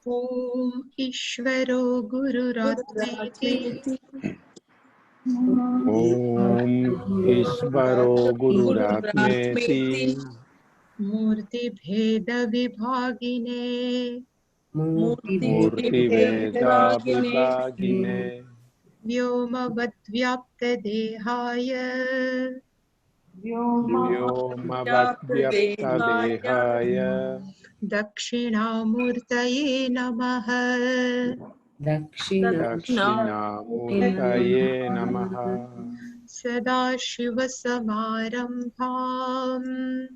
ॐ ईश्वरो गुरुरात्मेति ॐ ईश्वरो गुरुरात्मेति मूर्तिभेदविभागिने मूर्तिभेदविभागिने व्योमवद्व्याप्तदेहाय व्योमवद्व्याप्तदेहाय दक्षिणामूर्तये नमः। दक्षिणामूर्तये नमः। सदाशिवसमारम्भाम्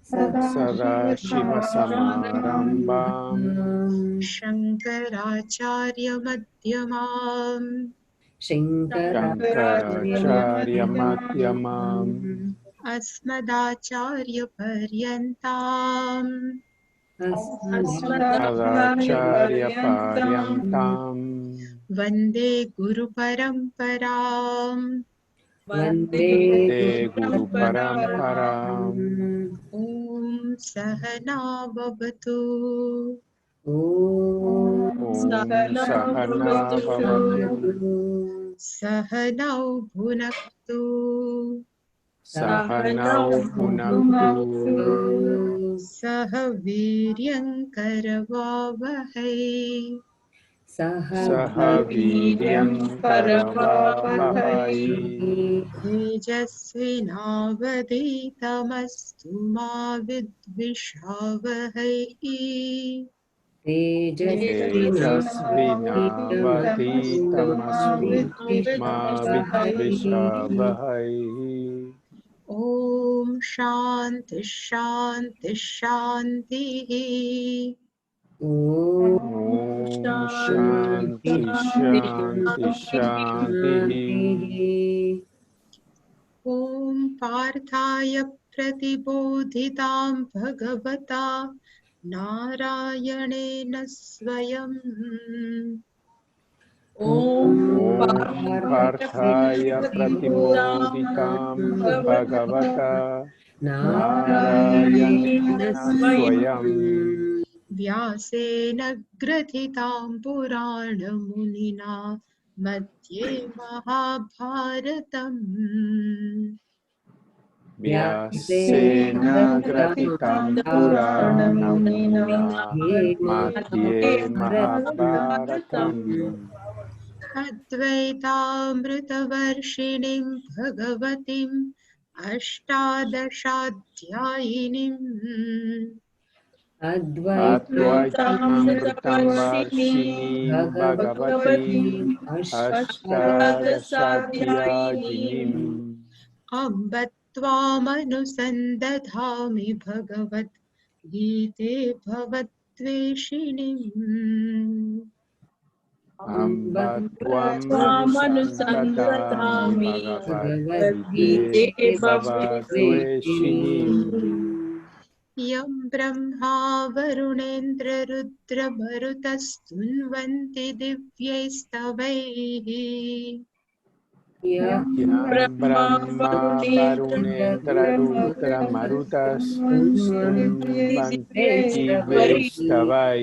सदाशिवसमारम्भाम् शङ्कराचार्यमध्यमाम् शङ्कराचार्यमध्यमाम् अस्मदाचार्यपर्यन्ताम् अस्मदाचार्यपर्यन्ताम् वन्दे गुरुपरम्पराम्। वन्दे गुरुपरम्पराम्। ॐ सहना भवतु। ॐ सहना भवतु। सहनौ भुनक्तु। सहनौ भुनक्तु। सह वीर्यङ्करवावहै। सह वीर्यङ्करवावहै। तेजस्विनावधीतमस्तु मा विद्विषावहै। तेजस्विनावधीतमस्तु मा विद्विषावहै। ॐ शान्ति शान्ति शान्तिः। ॐ शान्ति शान्ति शान्तिः। ॐ पार्थाय प्रतिबोधितां भगवता नारायणेन स्वयम्। ॐ पार्थाय प्रतिबोधितां भगवता नारायणेन स्वयम् व्यासेन ग्रथितां पुराणमुनिना मध्ये महाभारतम्। व्यासेन ग्रथितं पुराणमुनिना मध्ये महाभारतम्। अद्वैतामृतवर्षिणीं भगवतीम् अष्टादशाध्यायिनीम् अद्वैतामृतवर्षिणीं भगवतीम् अष्टादशाध्यायिनीम् अम्ब त्वामनुसन्दधामि भगवद्गीते भवद्वेषिणीम्। अम्ब त्वामनुसन्दधामि भगवद्गीते भवद्वेषिणीम्। यं ब्रह्मा वरुणेन्द्ररुद्रमरुतस्तुन्वन्ति दिव्यैस्तवैः ब्रह्मा वरुणेन्द्ररुद्रमरुतस्तुन्वन्ति दिव्यैस्तवैः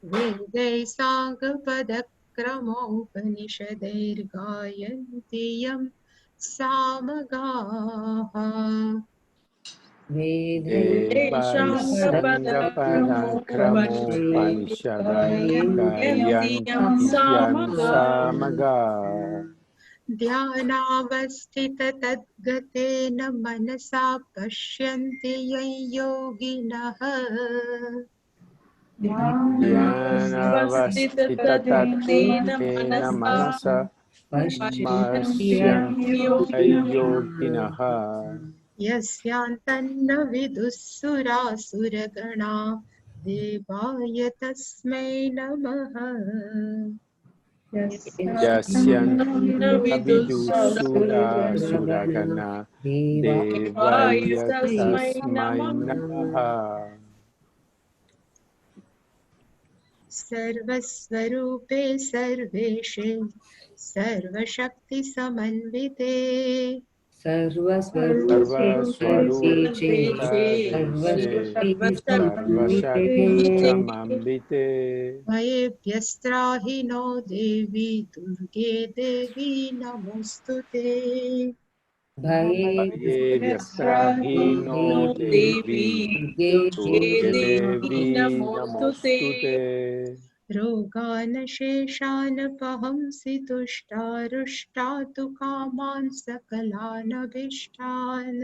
वेदैः साङ्गपदक्रमोपनिषदैर्गायन्ति यं सामगाः। वेदैर्गायन्ति सामगाः। ध्यानावस्थिततद्गतेन मनसा पश्यन्ति यं योगिनः। ध्यानावस्थिततद्गतेन मनसा पश्यन्ति योगिनः। यस्यान्तन्न विदुःसुरासुरगणा देवाय तस्मै नमः। यस्यान्तन्न विदुःसुरासुरगणा देवाय तस्मै नमः। सर्वस्वरूपे सर्वेशे सर्वशक्तिसमन्विते सर्वस्वरूपे सर्वेशे सर्वस्वरूपे सर्वेशे सर्वशक्ति सर्वशक्ति समन्विते समन्विते भयेभ्यस्त्राहि नो देवी दुर्गे देवी नमोऽस्तु ते। भये भये व्यस्त्राहीनो देवी दुर्गे दुर्गे देवी देवी नमोस्तुते नमोऽस्तु ते रोगानशेषानपहंसि तुष्टारुष्टातु कामान् सकलानभीष्टान्।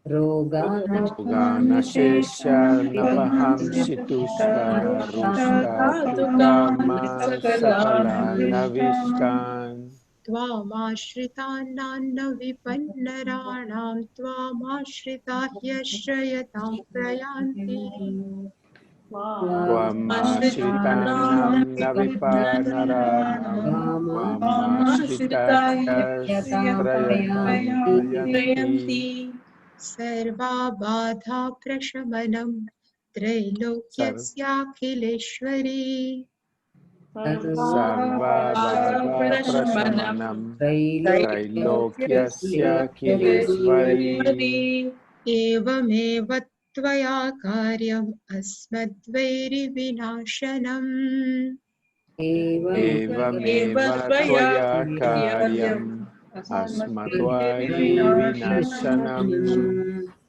रोगानशेष्यर्नपहंसि तुष्टारुष्टातु कामान् सकलानविष्टान् त्वामाश्रितान्नान्न विपन्नराणां त्वामाश्रिता ह्यश्रयतां प्रयान्ति। त्वमाश्रितानां न विपानराणां त्वमाश्रिताश्रयतां प्रयन्ति सर्वाबाधा प्रशमनं त्रैलोक्यस्याखिलेश्वरी। सर्वबाधाप्रशमनं त्रैलोक्यस्य त्रैलोक्यस्याखिलेश्वरी एवमेव त्वया कार्यम् अस्मद्वैरिविनाशनम्। एवमेव त्वया कार्यम् अस्मद्वैरिविनाशनम्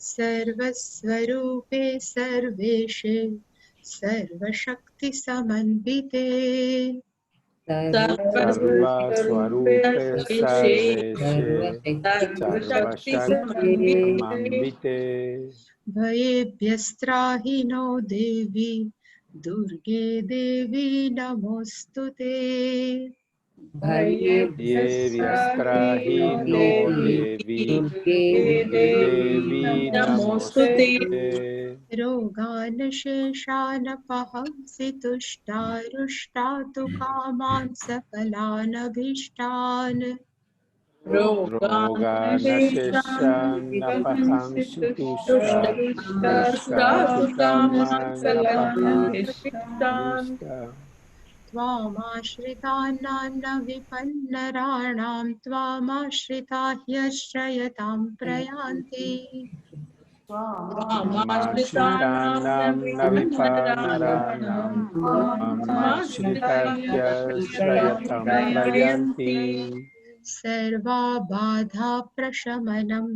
सर्वस्वरूपे सर्वेशे सर्वशक्तिसमन्विते सर्वस्वरूपे सर्वेशे सर्वशक्ति समन्विते भयेभ्यस्त्राहि नो देवी दुर्गे देवी नमोऽस्तु ते। ये व्यस्त्राहीनो देवी दुर्गे देवी नमोऽस्तु ते रोगानशेषानपहंसि तुष्टारुष्टातु कामान् सकलानभीष्टान्। रोगानशेषान्नपहंसि तुष्टातु कामानपहंभीष्टा त्वामाश्रितान्नान्न विपन्नराणां त्वामाश्रिता ह्यश्रयतां प्रयान्ति। त्वमाश्रितानां न विपानराणां त्वमाश्रिताह्यश्रयतं प्रयन्ति सर्वाबाधा प्रशमनं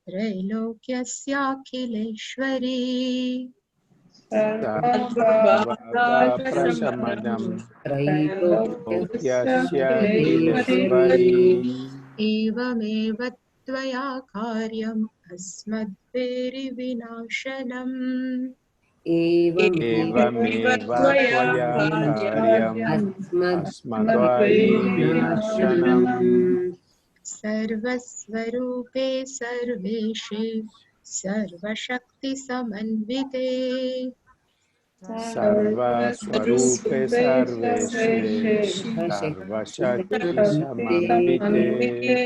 त्रैलोक्यस्याखिलेश्वरी। सर्वबाधाप्रशमनं लोक्यस्याखिलेश्वरी एवमेव त्वया कार्यम् अस्मद्वेरिविनाशनम्। एवमेव त्वया कार्यम् अस्मद्वैरिविनाशनम् सर्वस्वरूपे सर्वेशे सर्वशक्तिसमन्विते सर्वस्वरूपे सर्वेशे सर्वशक्तिसमन्विते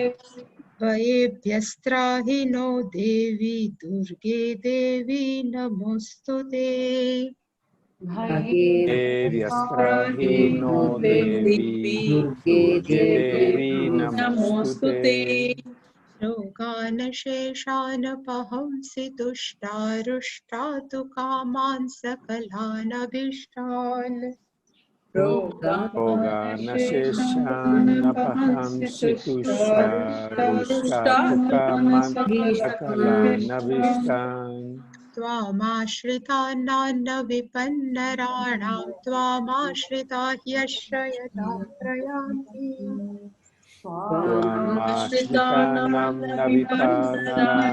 भयेभ्यस्त्राहि नो देवी दुर्गे देवी नमोऽस्तु ते। व्यस्त्राहीनो देवी दुर्गे देवी नमोऽस्तु ते रोगानशेषानपहंसि तुष्टारुष्टातु कामान् सकलानभीष्टान्। रोगानशेषान्नपहंसि तुष्टारुष्टातु कामान् सकलानभीष्टान् त्वामाश्रितान्नान्न विपन्नराणां त्वामाश्रिता ह्यश्रयतां प्रयान्ति। त्वमाश्रितानां न विपानराणां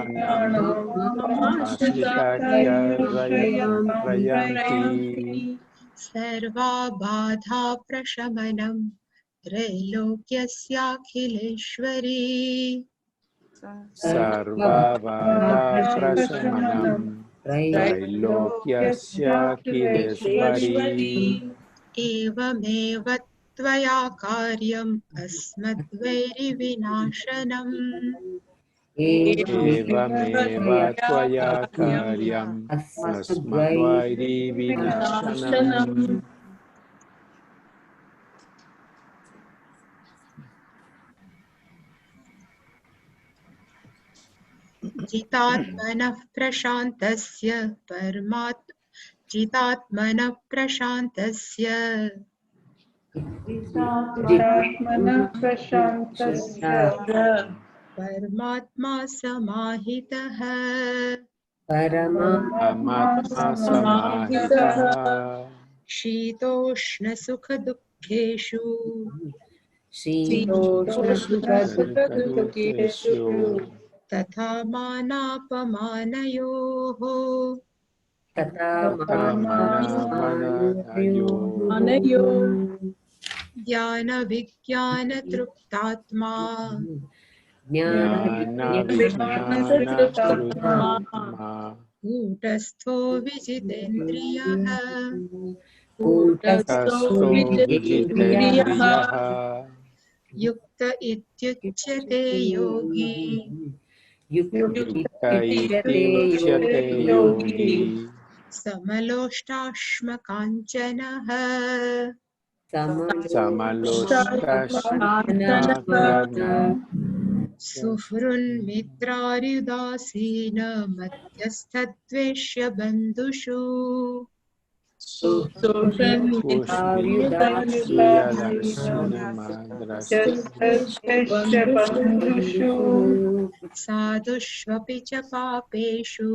त्वमाश्रिताह्यर्वयतं प्रयन्ति सर्वाबाधा प्रशमनं त्रैलोक्यस्याखिलेश्वरी। सर्वबाधाप्रशमनं त्रैलोक्यस्याखिलेश्वरी एवमेव त्वया कार्यम् अस्मद्वैरिविनाशनम्। एवमेव त्वया कार्यम् अस्मद्वैरिविनाशनम् जितात्मनः प्रशान्तस्य जितात्मनः प्रशान्तस्य जितात्मनः प्रशान्तस्य परमात्मा समाहितः परमात्मा Amatma समाहितः samahita शीतोष्णसुखदुःखेषु शीतोष्णसुखदुःखेषु Dukeshu तथा मानापमानयोः तथा Tamana mana ayo मानयोः ज्ञानविज्ञानतृप्तात्मा Jnana vijnana ज्ञानतृप्तात्मा trutma कूटस्थो विजितेन्द्रियः कूटस्थो Tasto विजितेन्द्रियः vijitendriyaha युक्त इत्युच्यते योगी युक्त Yukta इत्युच्यते iti uchyate योगी yogi समलोष्टाश्मकाञ्चनः Samaloष्टाश्मकाञ्चनः सुहृन्मित्रार्युदासीन मध्यस्थद्वेष्य बन्धुषु Suhृन्मित्रार्युदासीनमद्रष्टुभ्यः साधुष्वपि च पापेषु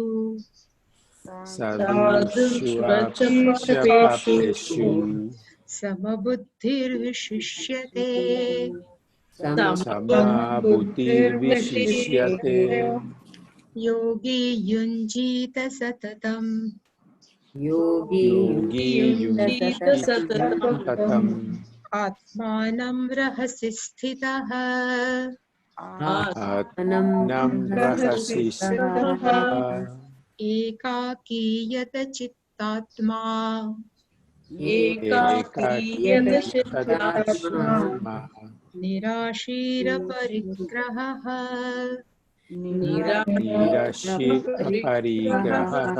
साधुषु अपि च पापेषु समबुद्धिर्विशिष्यते समबुद्धिर्विशिष्यते योगी युञ्जीत सततम् योगी युञ्जीत सततम् आत्मानं रहसि स्थितः आत्मानं रहसि स्थितः एकाकीयत चित्तात्मा एकाकीयतचित्तात्मा निराशीरपरिग्रहः निरशीरपरिग्रहः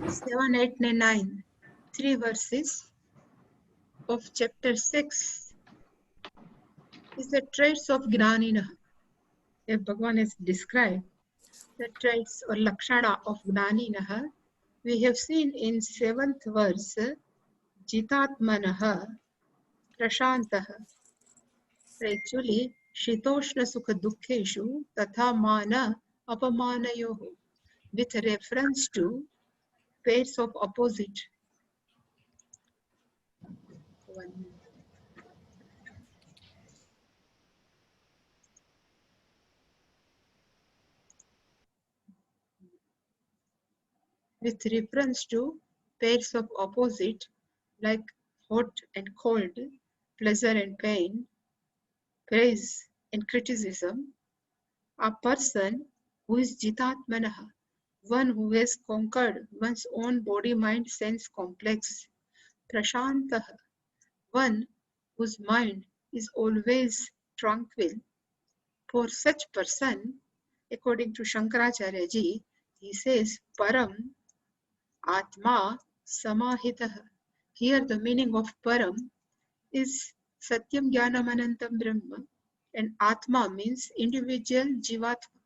Seven, 8, and 9. 3 verses of chapter 6 is the traits of Gnanina. If Bhagavan has described the traits or lakshana of Gnanina, we have seen in 7th verse, Jitatmanaha, Prashantaha. Actually, Shitoshna Sukha Dukkheshu, Tatha Mana Apamanayoho, with reference to pairs of opposite. One minute. With reference to pairs of opposite like hot and cold, pleasure and pain, praise and criticism, a person who is jitatmanaha, one who has conquered one's own body mind sense complex, prashantaha, one whose mind is always tranquil. For such person, according to Shankaracharya ji, he says param Atma Samahitaha. Here the meaning of Param is Satyam Jnanam Anantam Brahma, and Atma means individual Jivatma,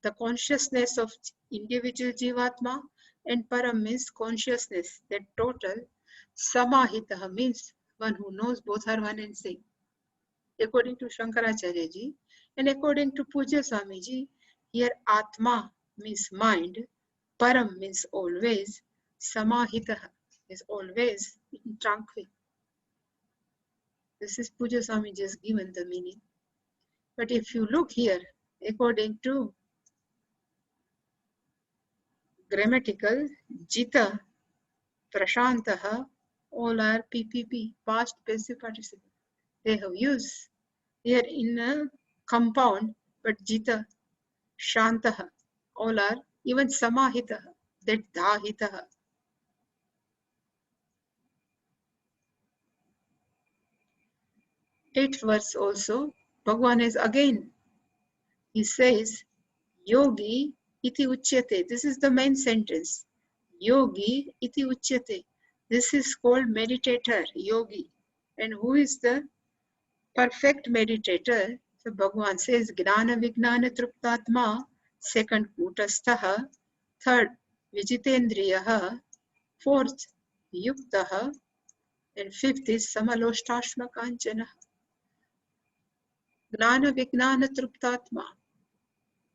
the consciousness of individual Jivatma, and Param means consciousness, that total. Samahitaha means one who knows both are one and same. According to Shankaracharya ji, and according to Pujya Swami ji, here Atma means mind, Param means always, Samahitaha is always tranquil. This is Pujya Swami just given the meaning. But if you look here, according to grammatical, Jita, Prashantaha, all are PPP, past passive participle. They have used here in a compound, but Jita, Shantaha, all are even Samahitaha, that Dhahitaha. 8th verse also, Bhagavan is again, he says, Yogi iti uchyate. This is the main sentence. Yogi iti uchyate. This is called meditator, yogi. And who is the perfect meditator? So Bhagavan says, Gnana Vijnana Truptatma, second Kutastaha, third Vijitendriyaha, fourth Yuktaha, and fifth is Samaloshtashma Kanchana. Gnana Vijnana Truptatma,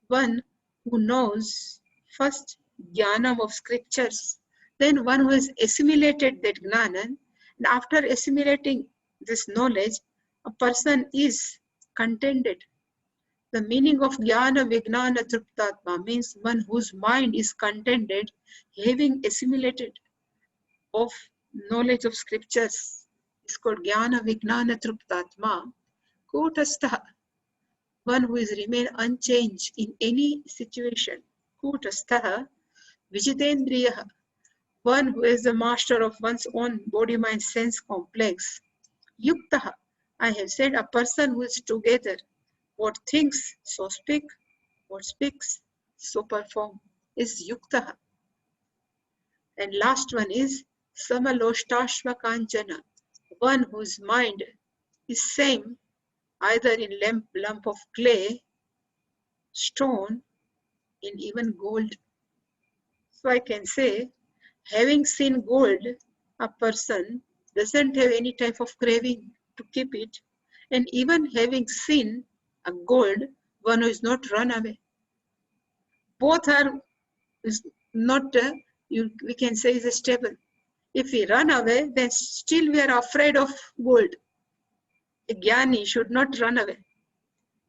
one who knows first jnanam of scriptures, then one who has assimilated that jnana, and after assimilating this knowledge, a person is contented. The meaning of jnana vijnana truptatma means one whose mind is contented, having assimilated of knowledge of scriptures. Is called jnana vijnana truptatma. Kutastha, one who is remain unchanged in any situation. Kutastha, Vijitendriya, one who is the master of one's own body mind sense complex. Yuktaha, I have said a person who is together. What thinks, so speak. What speaks, so perform. Is Yuktaha. And last one is Samaloshtashva Kanchana, one whose mind is same either in lump of clay, stone, in even gold. So I can say, having seen gold, a person doesn't have any type of craving to keep it. And even having seen a gold, one is not run away. Both are is not, we can say, is stable. If we run away, then still we are afraid of gold. A jnani should not run away.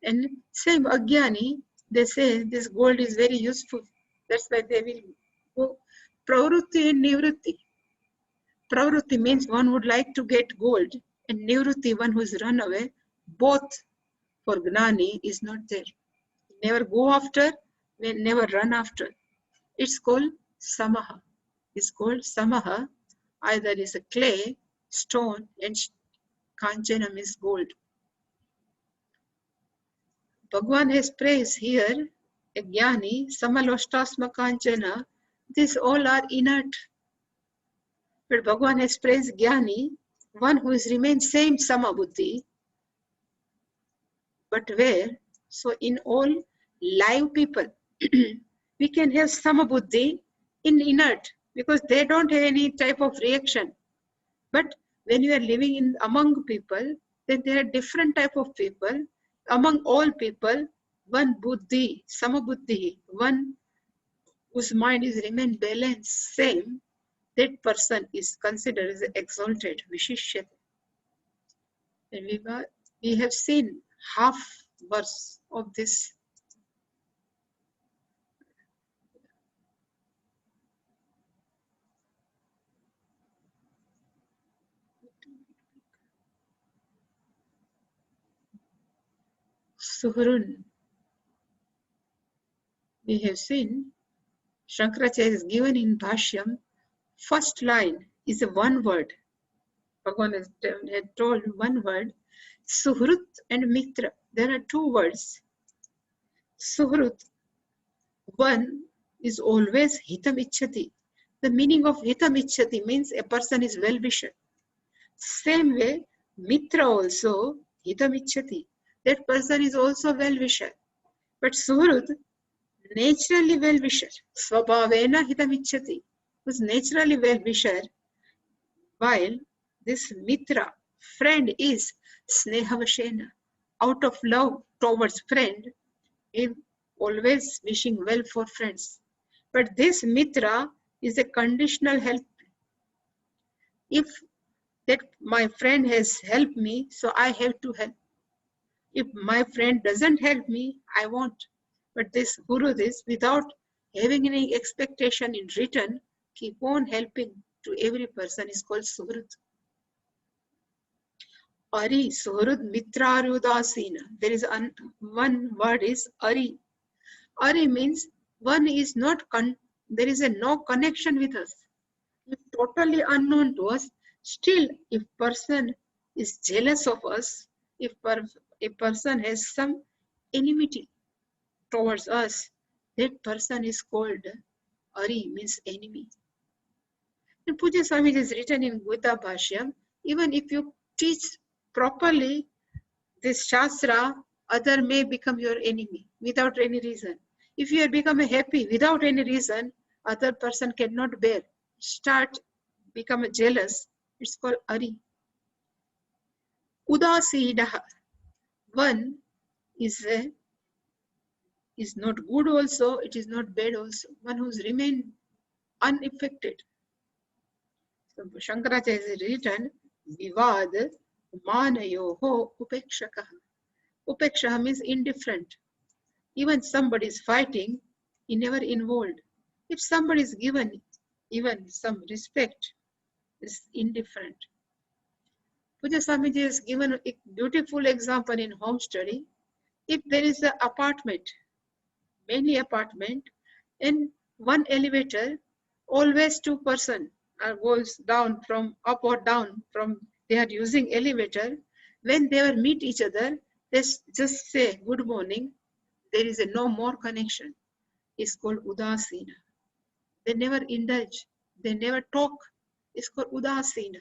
And same ajnani, they say this gold is very useful. That's why they will go. Pravrutti and nivrutti. Pravrutti means one would like to get gold, and nivrutti, one who is run away. Both for gnani is not there. Never go after, never run after. It's called samaha. It's called samaha. Either is a clay, stone, and kanchana means gold. Bhagavan has praised here, Jnani, Samalostasma Kanchana, these all are inert. But Bhagavan has praised Jnani, one who is remained same Samabuddhi. But where? So in all live people, we can have Samabuddhi in inert, because they don't have any type of reaction. But when you are living in among people, then there are different type of people. Among all people, one buddhi, samabuddhi, one whose mind is remain balanced, same, that person is considered as exalted, vishishyat. And we have seen half verse of this. Suhrun. We have seen Shankaracharya is given in Bhashyam. First line is a one word. Bhagavan had told one word. Suhrut and Mitra. There are two words. Suhrut, one is always hitam ichchati. The meaning of hitam ichchati means a person is well-wisher. Same way, Mitra also hitam ichchati. That person is also well-wisher. But Suhrut, naturally well-wisher. Swabhavena hitam ichchati, who's naturally well-wisher, while this Mitra, friend, is Snehavashena. Out of love towards friend, is always wishing well for friends. But this Mitra is a conditional help. If that my friend has helped me, so I have to help. If my friend doesn't help me, I won't. But this Guru, this without having any expectation in return, keep on helping to every person is called Suhrut. Ari, Suhrut Mitrarudasina. There is one word is Ari. Ari means one is not, there is no connection with us. If totally unknown to us, still if person is jealous of us, if a person has some enmity towards us, that person is called Ari, means enemy. And Puja Swami is written in Gita Bhashyam, even if you teach properly this Shastra, other may become your enemy without any reason. If you have become happy without any reason, other person cannot bear. Start become jealous. It's called Ari. Udasinaha. One is not good also, it is not bad also. One who's remained unaffected. So Shankaracharya has written, Vivad Manayoho Upekshakaha. Upekshah means indifferent. Even somebody is fighting, he never involved. If somebody is given even some respect, is indifferent. Puja Swamiji has given a beautiful example in home study. If there is an apartment, many apartment, in one elevator, always two person goes down from up or down from they are using elevator. When they will meet each other, they just say good morning. There is a no more connection. It's called udasina. They never indulge. They never talk. It's called udasina.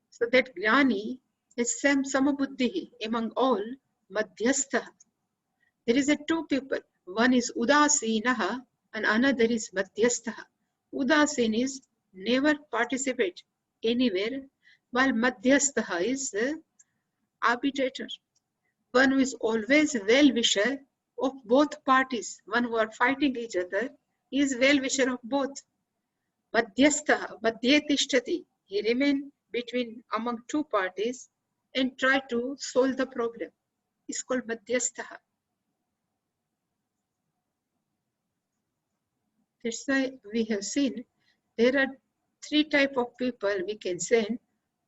So that Jnani is samabuddhi among all madhyastha. There is a two people. One is udasinaha and another is madhyastha. Udasin is never participate anywhere, while madhyastha is arbitrator. One who is always well-wisher of both parties. One who are fighting each other, he is well-wisher of both. Madhyastha, madhye tishtati. He remain between among two parties and try to solve the problem. It's called madhyastha. That's why we have seen there are three types of people we can send.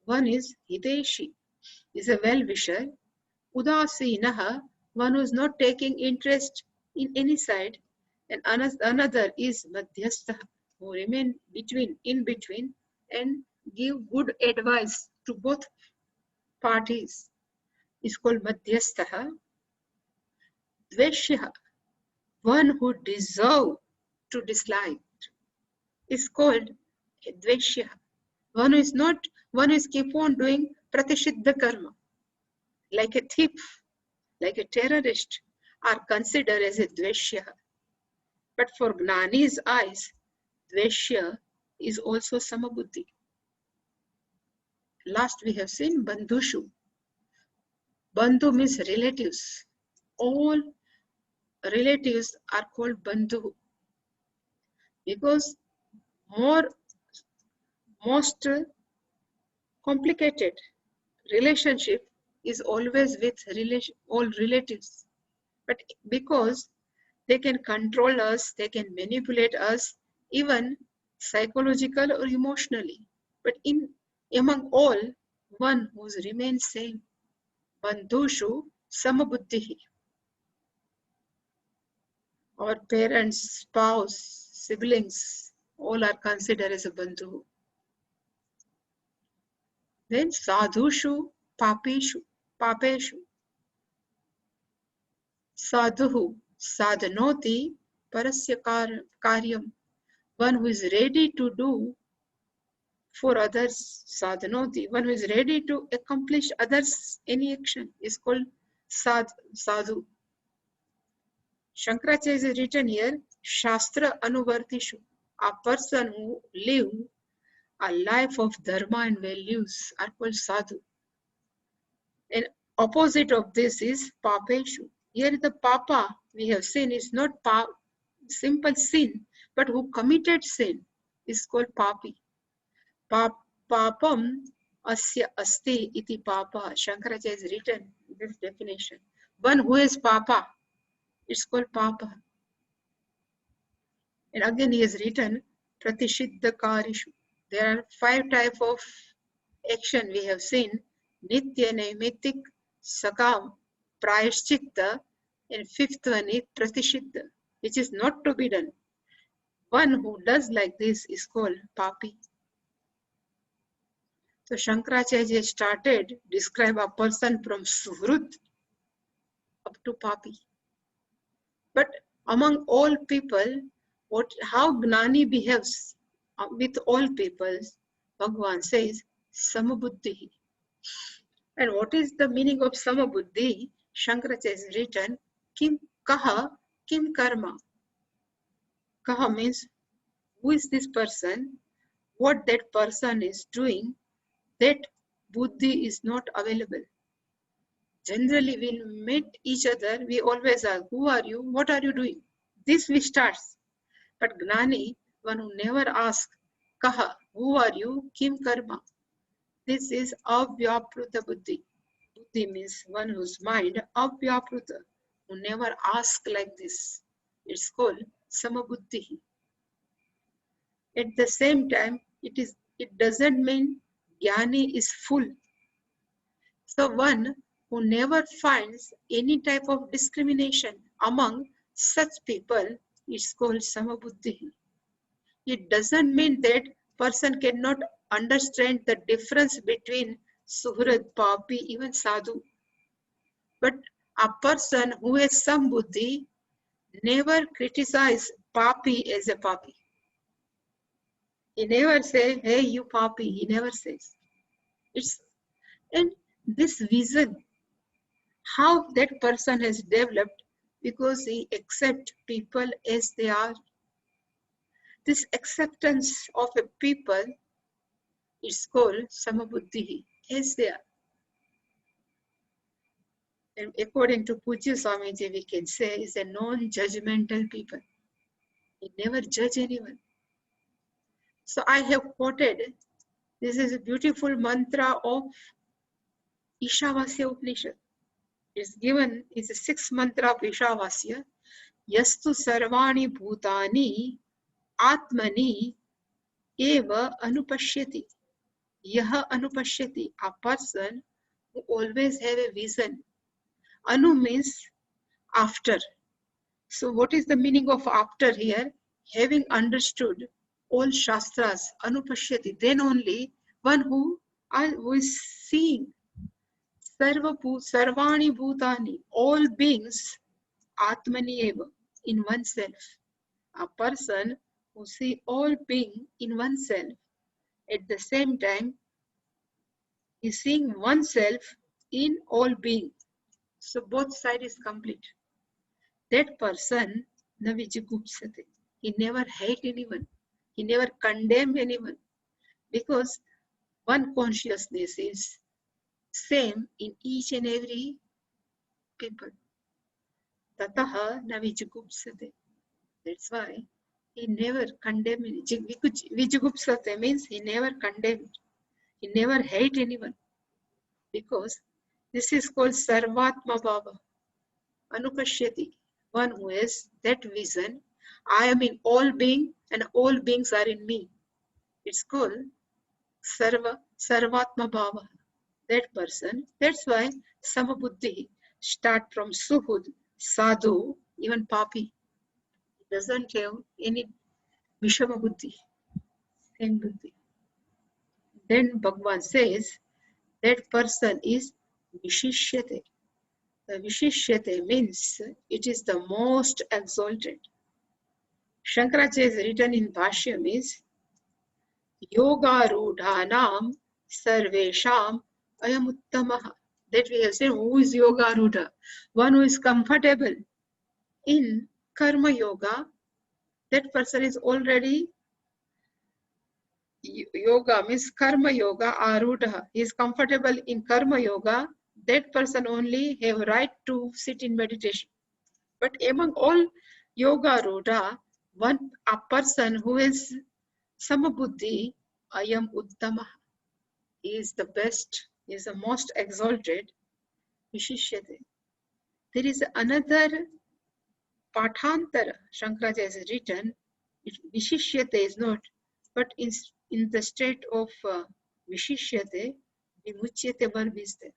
One is Hideshi, is a well-wisher. Udasinaha, one who is not taking interest in any side. And another is Madhyastha, who remain in between and give good advice to both parties. Is called Madhyastha. Dveshya, one who deserve to dislike, is called Dveshya. One who is not, one who is keep on doing pratishiddha karma, like a thief, like a terrorist, are considered as a dveshya. But for Gnani's eyes, dveshya is also samabuddhi. Last we have seen bandhushu. Bandhu means relatives. All relatives are called bandhu because most complicated relationship is always with all relatives. But because they can control us, they can manipulate us, even psychological or emotionally. But among all, one who remains same. Bandhushu samabuddhihi. Our parents, spouse, siblings, all are considered as a bandhu. Then sadhushu papeshu. Sadhu sadhanoti parasya karyam. One who is ready to do for others, sadhanoti. One who is ready to accomplish others any action is called sadhu. Shankaracharya is written here, Shastra Anuvartishu. A person who live a life of dharma and values are called sadhu. And opposite of this is papeshu. Here the papa we have seen is not simple sin, but who committed sin is called papi. Papam asya asti iti papa. Shankaracharya has written this definition. One who is papa, it's called papa. And again he has written pratishiddha karishu. There are 5 types of action we have seen. Nitya, Naimitik, Sakam, Prayashchitta, and 5th one is pratishiddha, which is not to be done. One who does like this is called papi. So Shankaracharya started describe a person from Suhrut up to papi. But among all people, how Gnani behaves, with all people. Bhagavan says, Samabuddhi. And what is the meaning of Samabuddhi? Shankaracharya has written, Kim Kaha, Kim Karma. Kaha means, who is this person? What that person is doing, that buddhi is not available. Generally, when we meet each other, we always ask, who are you? What are you doing? This we start. But Gnani, one who never asks, Kaha, who are you? Kim Karma. This is Avyapruta Buddhi. Buddhi means one whose mind, Avyapruta, who never asks like this. It's called Samabuddhi. At the same time, it doesn't mean Jnani is full. So one who never finds any type of discrimination among such people is called Samabuddhi. It doesn't mean that person cannot understand the difference between Suhrad, Papi, even Sadhu. But a person who has some buddhi never criticize Papi as a Papi. He never says, hey, you Papi. He never says. And this vision, how that person has developed, because he accepts people as they are. This acceptance of a people is called Samabuddhi, as they are. And according to Pujya Swamiji, we can say is a non-judgmental people. He never judge anyone. So I have quoted, this is a beautiful mantra of Ishavasya Upanishad. It's given, it's the sixth mantra of Ishavasya. Yastu sarvani bhutani atmani eva anupashyati. Yaha anupashyati. A person who always have a vision. Anu means after. So what is the meaning of after here? Having understood all Shastras, anupashyati, then only one who is seeing sarvani bhutani, all beings, atmani eva, in oneself. A person who see all being in oneself, at the same time is seeing oneself in all being. So both side is complete. That person, navijigupsate, he never hate anyone. He never condemn anyone. Because one consciousness is same in each and every people. Tataha navijigupsate. That's why he never condemned. Vijigupsate means he never condemned. He never hate anyone. Because this is called Sarvatma Bhava. Anupashyati. One who has that vision. I am in all being and all beings are in me. It's called Sarvatma Bhava. That person. That's why Samabuddhi start from Suhud, Sadhu, even Papi. He doesn't have any Vishama Buddhi. Same Buddhi. Then Bhagavan says that person is Vishishyate. The Vishishyate means it is the most exalted. Shankaracharya is written in Bhashyam is Yoga Rudhanam Sarvesham Ayamuttamaha. That we have said, who is Yoga Rudha? One who is comfortable in Karma Yoga. That person is already yoga means karma yoga arudha. He is comfortable in karma yoga. That person only have right to sit in meditation. But among all yoga rudha, a person who is samabuddhi, ayam uttama. He is the best. He is the most exalted. Vishishyate. There is another patantara. Shankaracharya has written. Vishishyate is not, but in the state of Vishishyate, Vimuchyate verb is there.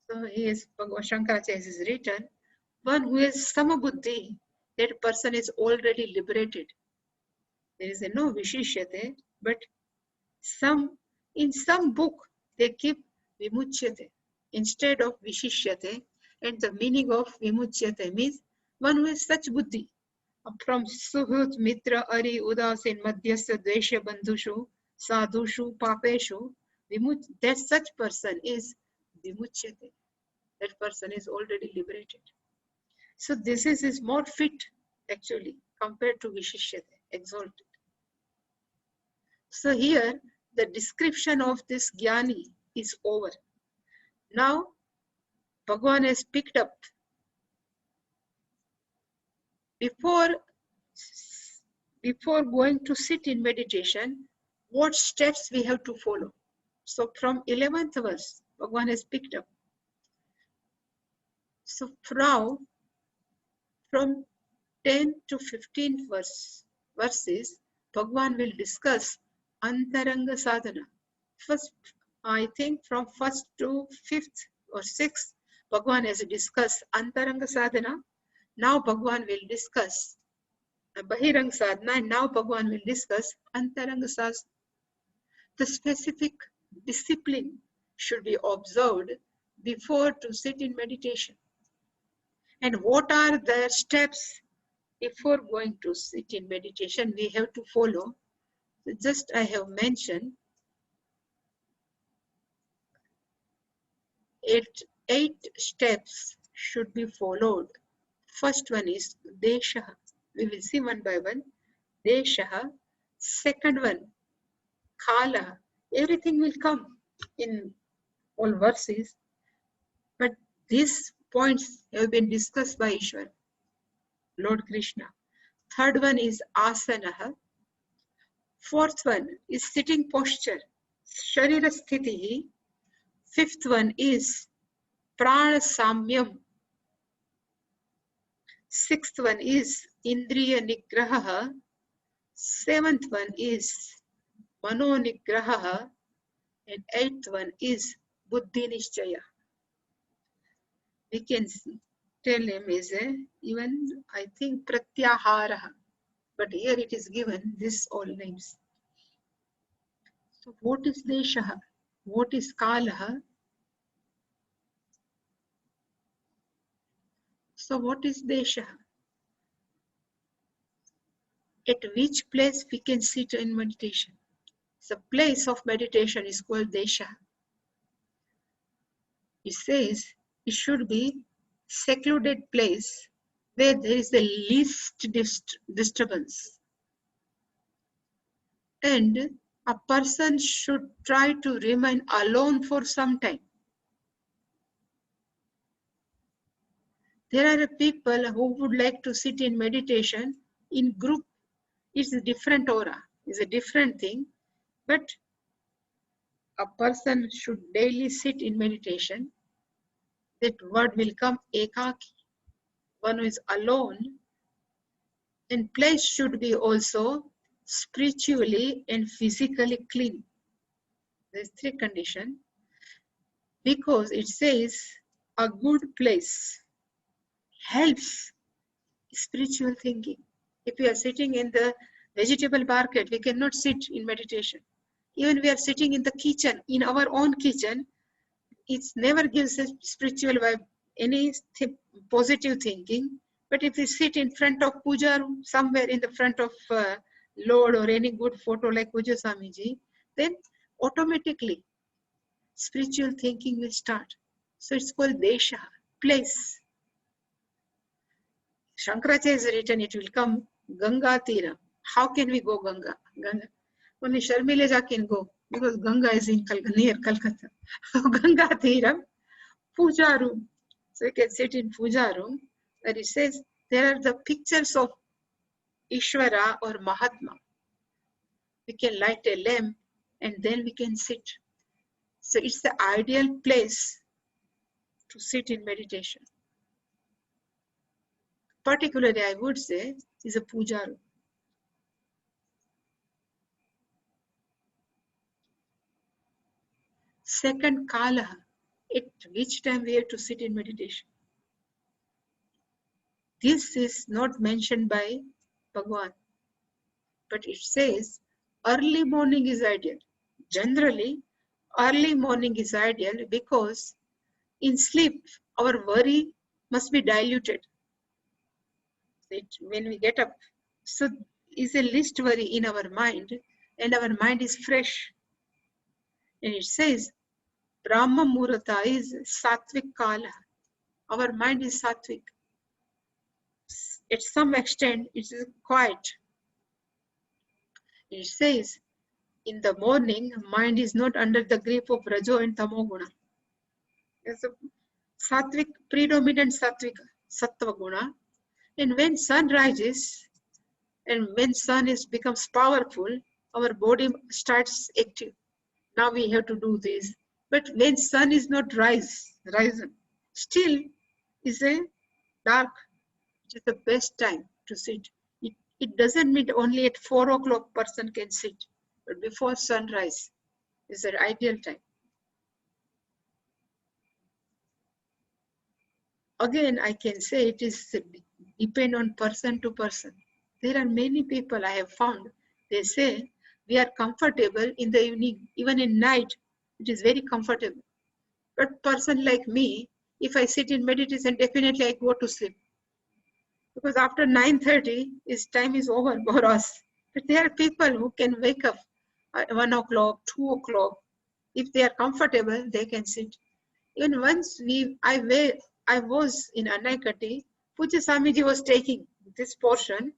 So he is, Shankaracharya has written, one who is Samabuddhi, that person is already liberated. There is no Vishishyate, but in some book they keep Vimuchyate instead of Vishishyate, and the meaning of Vimuchyate means one who has such Buddhi. From Suhut, Mitra, Ari, Udasin, Madhyasya, Dvesha, Bandhushu, Sadhushu, Papeshu, that such person is Vimuchyate. That person is already liberated. So this is more fit actually compared to Vishishyate, exalted. So here the description of this Jnani is over. Now Bhagavan has picked up before going to sit in meditation, what steps we have to follow. So from 11th verse, Bhagavan has picked up. So now from 10 to 15th verses, Bhagavan will discuss Antaranga Sadhana. First, I think from 1st to 5th or 6th, Bhagavan has discussed Antaranga Sadhana. Now Bhagavan will discuss Bahiranga Sadhana, and now Bhagavan will discuss Antaranga Sadhana. The specific discipline should be observed before to sit in meditation. And what are the steps before going to sit in meditation we have to follow? Just I have mentioned eight steps should be followed. First one is Deshaha. We will see one by one. Deshaha. Second one, Kala. Everything will come in all verses. But these points have been discussed by Ishwar, Lord Krishna. Third one is Asanaha. Fourth one is sitting posture, Sharira Sthitihi. Fifth one is Prana Samyam. Sixth one is Indriya Nigraha. Seventh one is Mano Nigraha. And eighth one is Buddhi Nishchaya. We can tell him is even I think Pratyahara. But here it is given this all names. So what is Deshaha? What is Kalaha? So what is Deshaha? At which place we can sit in meditation? The place of meditation is called Deshaha. It says it should be secluded place where there is the least disturbance. And a person should try to remain alone for some time. There are people who would like to sit in meditation in group. It's a different aura, it's a different thing. But a person should daily sit in meditation. That word will come ekaki. One who is alone. And place should be also spiritually and physically clean. There's three conditions. Because it says a good place helps spiritual thinking. If we are sitting in the vegetable market, we cannot sit in meditation. Even we are sitting in the kitchen, in our own kitchen, it never gives a spiritual vibe, any positive thinking. But if we sit in front of puja room, somewhere in the front of Lord or any good photo like Puja Swamiji, then automatically spiritual thinking will start. So it's called Desha, place. Shankaracharya has written, it will come Ganga Tira. How can we go Ganga? Only Sharmilaja can go because Ganga is in near Calcutta. Ganga Tira, puja room. So you can sit in puja room where it says there are the pictures of Ishvara or Mahatma. We can light a lamp and then we can sit. So it's the ideal place to sit in meditation. Particularly, I would say, is a puja room. Second, kala, at which time we have to sit in meditation. This is not mentioned by Bhagavan, but it says early morning is ideal. Generally, early morning is ideal because in sleep, our worry must be diluted. when we get up. So is a least worry in our mind, and our mind is fresh. And it says, Brahma Murata is Sattvic Kala. Our mind is Sattvic. At some extent, it is quiet. It says, in the morning, mind is not under the grip of Rajo and Tamoguna. It's a Sattvic, predominant Sattvic, Sattva Guna. And when sun rises, and when sun becomes powerful, our body starts active. Now we have to do this. But when sun is not risen, still is a dark. It is the best time to sit. It doesn't mean only at 4 o'clock person can sit, but before sunrise is the ideal time. Again, I can say it is depend on person to person. There are many people I have found, they say we are comfortable in the evening, even in night, it is very comfortable. But person like me, if I sit in meditation, definitely I go to sleep. Because after 9:30, time is over for us. But there are people who can wake up at 1 o'clock, 2 o'clock. If they are comfortable, they can sit. Even once I was in Anaikatti, Puja Swamiji was taking this portion.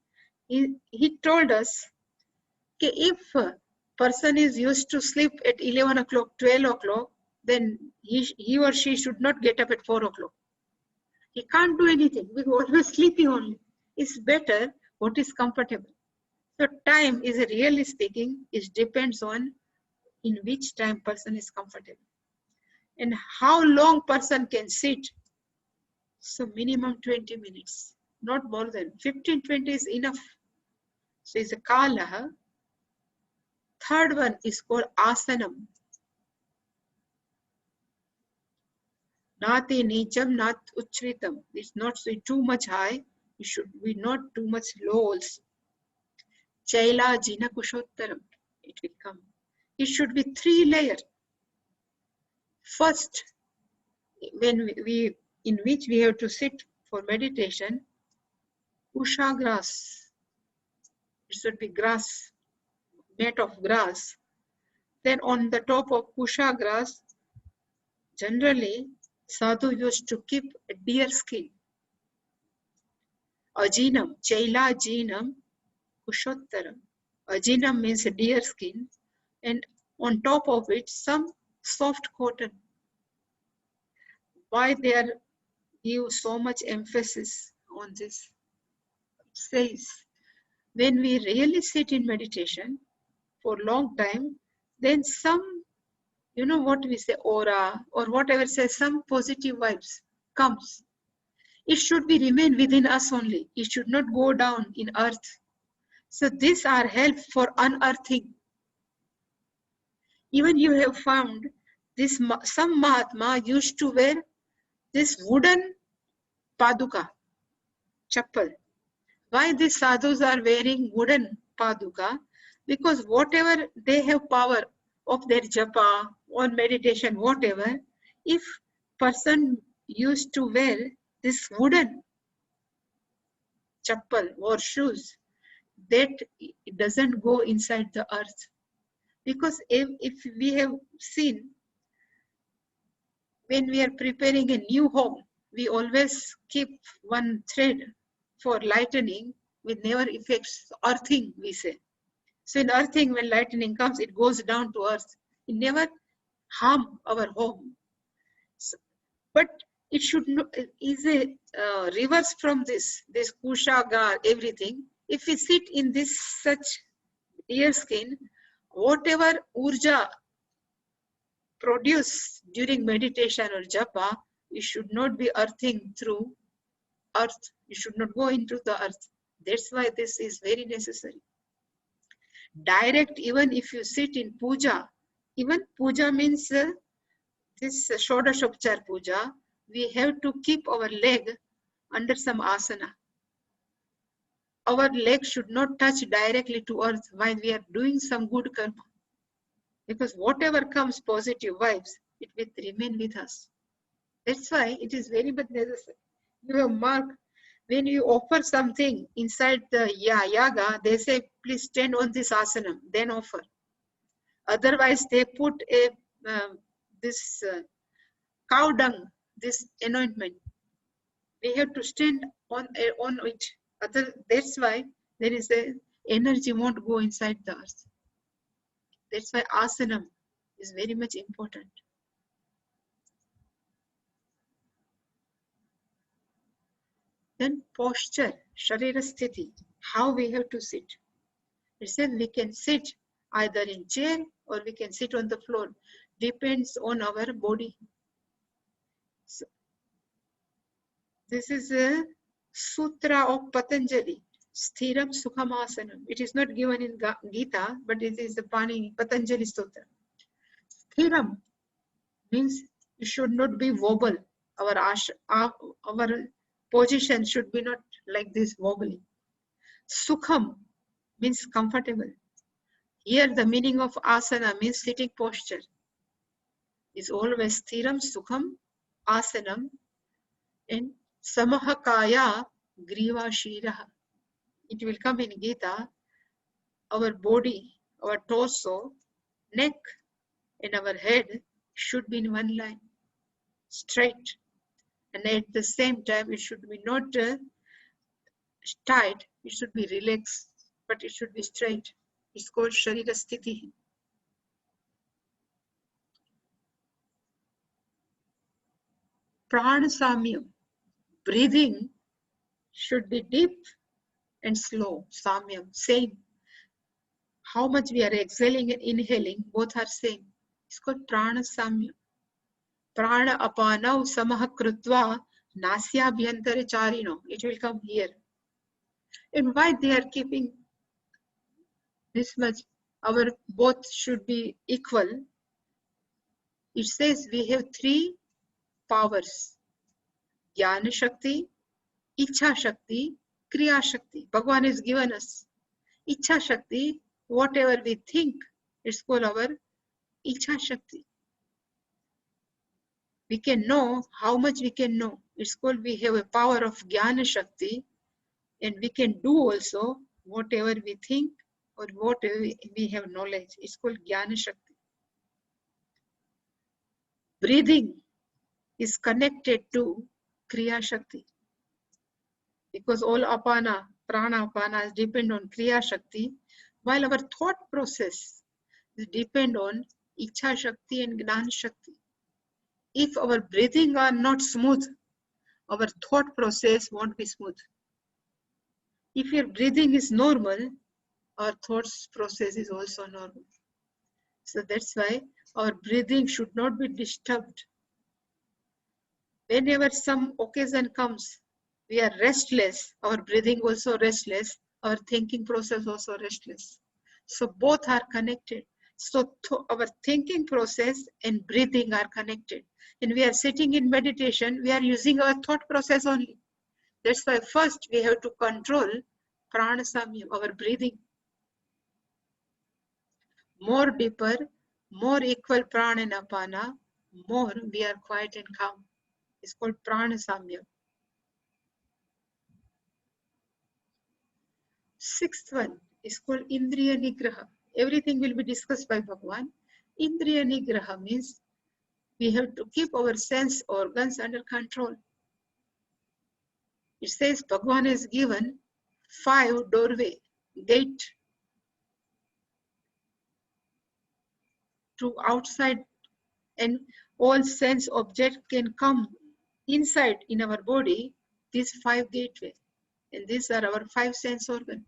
He told us, okay, if a person is used to sleep at 11 o'clock, 12 o'clock, then he or she should not get up at 4 o'clock. He can't do anything. We always sleeping only. It's better what is comfortable. So time is really speaking, it depends on in which time person is comfortable. And how long person can sit. So minimum 20 minutes, not more than 15, 20 is enough. So it's a kala. Third one is called asanam. Nati nicham, not uchritam. It's not too much high. It should be not too much low also. Chaila jina kushottaram. It will come. It should be 3 layers. First, when in which we have to sit for meditation, usha grass. It should be grass, mat of grass. Then on the top of kusha grass, generally sadhu used to keep a deer skin. Ajinam, chaila ajinam, kushottaram. Ajinam means a deer skin, and on top of it some soft cotton. Why they are give so much emphasis on this? It says, when we really sit in meditation for long time, then some, what we say, aura or whatever says, some positive vibes comes. It should be remain within us only. It should not go down in earth. So these are help for unearthing. Even you have found this, some Mahatma used to wear this wooden paduka, chappal. Why these sadhus are wearing wooden paduka? Because whatever they have power of their japa or meditation, whatever, if person used to wear this wooden chappal or shoes, that it doesn't go inside the earth. Because if we have seen, when we are preparing a new home, we always keep one thread for lightening, with never affects earthing, we say. So in earthing, when lightning comes, it goes down to earth. It never harm our home. So, but it should not, is a reverse from this kushagar, everything. If we sit in this such deer skin, whatever urja produced during meditation or japa, it should not be earthing through earth. It should not go into the earth. That's why this is very necessary. Direct, even if you sit in puja, even puja means this Shodashopchar puja, we have to keep our leg under some asana. Our leg should not touch directly to earth while we are doing some good karma. Because whatever comes positive vibes, it will remain with us. That's why it is very much necessary. You have marked When you offer something inside the yaga, they say, please stand on this asanam, then offer. Otherwise, they put a this cow dung, this anointment. We have to stand on it. That's why there is a energy won't go inside the earth. That's why asanam is very much important. Then posture, sharira sthiti, how we have to sit. It says we can sit either in chair or we can sit on the floor. Depends on our body. So, this is a sutra of Patanjali, Sthiram Sukhamasanam. It is not given in Gita, but it is the Patanjali Sutra. Sthiram means it should not be wobble. Our position should be not like this wobbly. Sukham means comfortable. Here the meaning of asana means sitting posture. Is always sthiram sukham asanam and samahakaya griva shiraha. It will come in Gita. Our body, our torso, neck and our head should be in one line, straight. And at the same time, it should be not tight, it should be relaxed, but it should be straight. It's called Sharira Sthiti. Prana Samyam. Breathing should be deep and slow. Samyam, same. How much we are exhaling and inhaling, both are same. It's called Prana Samyam. Prana Apanav Samaha Krutva Nasya Bhyantare Charino. It will come here. And why they are keeping this much? Our both should be equal. It says we have three powers. Jnana Shakti, Ichha Shakti, Kriya Shakti. Bhagavan has given us. Ichha Shakti, whatever we think, it's called our Ichha Shakti. We can know how much we can know. It's called we have a power of Jnana Shakti and we can do also whatever we think or whatever we have knowledge. It's called Jnana Shakti. Breathing is connected to Kriya Shakti. Because all apana, prana apana depend on Kriya Shakti, while our thought process depend on Ichha Shakti and Gnan Shakti. If our breathing are not smooth, our thought process won't be smooth. If your breathing is normal, our thoughts process is also normal. So that's why our breathing should not be disturbed. Whenever some occasion comes, we are restless, our breathing also restless, our thinking process also restless. So both are connected. So our thinking process and breathing are connected. And we are sitting in meditation, we are using our thought process only. That's why first we have to control prana samyam, our breathing. More deeper, more equal prana and apana, more we are quiet and calm. It's called prana samyam. Sixth one is called Indriya Nigraha. Everything will be discussed by Bhagavan. Indriya Nigraha means we have to keep our sense organs under control. It says Bhagavan has given 5 doorway, gate to outside, and all sense object can come inside in our body, these 5 gateway. And these are our 5 sense organs.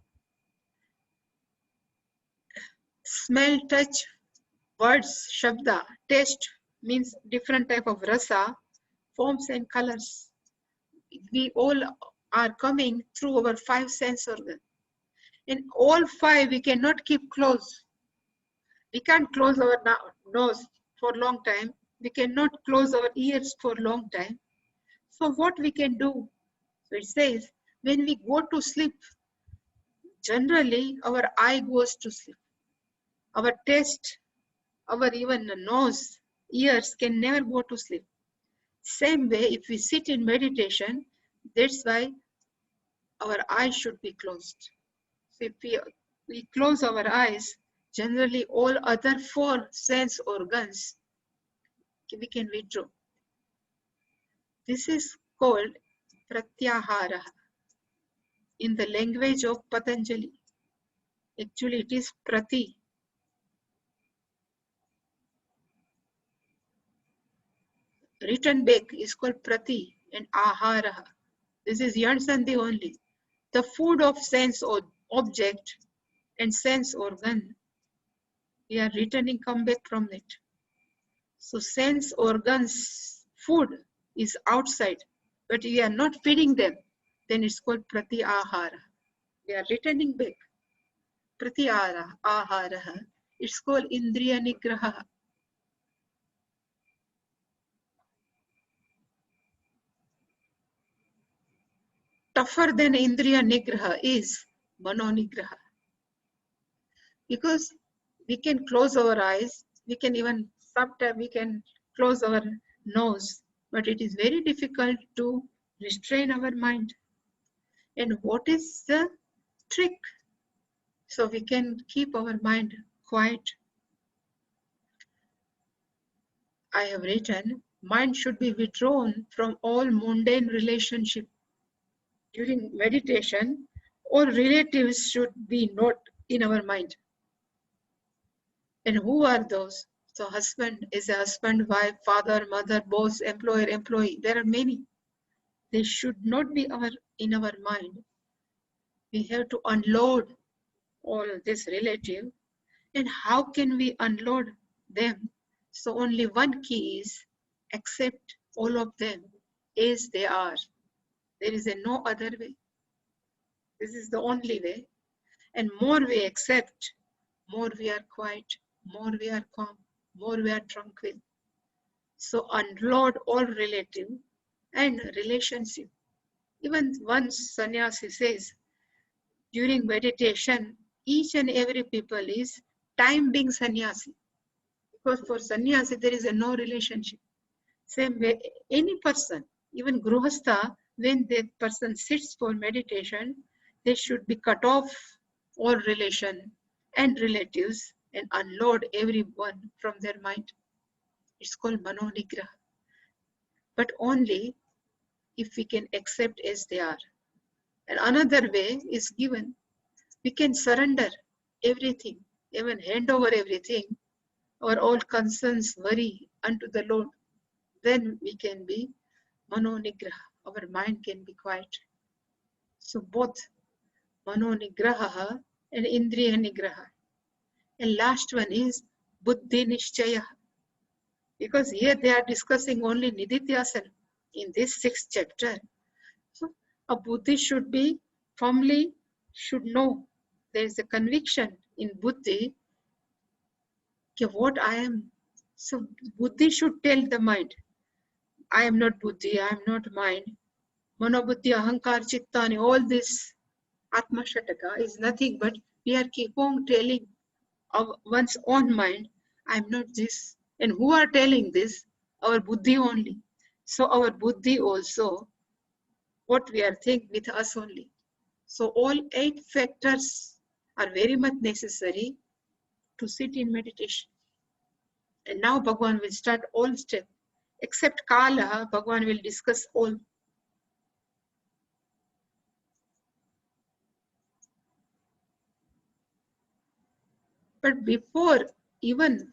Smell, touch, words, shabda, taste means different type of rasa, forms and colors. We all are coming through our 5 sense organs. And all 5 we cannot keep closed. We can't close our nose for a long time. We cannot close our ears for a long time. So what we can do? So it says, when we go to sleep, generally our eye goes to sleep. Our taste, our even nose, ears can never go to sleep. Same way, if we sit in meditation, that's why our eyes should be closed. So if we close our eyes, generally all other four sense organs we can withdraw. This is called pratyahara in the language of Patanjali. Actually, it is prati. Written back is called prati and ahara. This is yan sandhi only. The food of sense or object and sense organ, we are returning come back from it. So sense organs food is outside, but we are not feeding them, then it's called prati ahara. We are returning back. Prati ahara. It's called indriya nigraha. Tougher than indriya nigraha is mano nigraha. Because we can close our eyes, we can even sometimes we can close our nose, but it is very difficult to restrain our mind. And what is the trick? So we can keep our mind quiet. I have written, mind should be withdrawn from all mundane relationship. During meditation, all relatives should be not in our mind. And who are those? So husband is a husband, wife, father, mother, boss, employer, employee. There are many. They should not be in our mind. We have to unload all this relative. And how can we unload them? So only one key is accept all of them as they are. There is no other way. This is the only way. And more we accept, more we are quiet, more we are calm, more we are tranquil. So unload all relative and relationship. Even once sannyasi says, during meditation, each and every people is time being sannyasi. Because for sannyasi, there is no relationship. Same way, any person, even gruhastha, when that person sits for meditation, they should be cut off all relation and relatives and unload everyone from their mind. It's called manonigraha. But only if we can accept as they are. And another way is given. We can surrender everything, even hand over everything, or all concerns, worry unto the Lord. Then we can be manonigraha. Our mind can be quiet. So both manonigraha and indriya nigraha. And last one is buddhi nishchaya. Because here they are discussing only nididhyasana in this 6th chapter. So a buddhi should be firmly, should know. There is a conviction in buddhi that what I am. So buddhi should tell the mind, I am not buddhi, I am not mind. Manobuddhi, ahankar, chittani, all this atma shataka is nothing but we are keep on telling of one's own mind, I am not this. And who are telling this? Our buddhi only. So our buddhi also, what we are thinking with us only. So all 8 factors are very much necessary to sit in meditation. And now Bhagavan will start all steps. Except Kala, Bhagavan will discuss all. But before even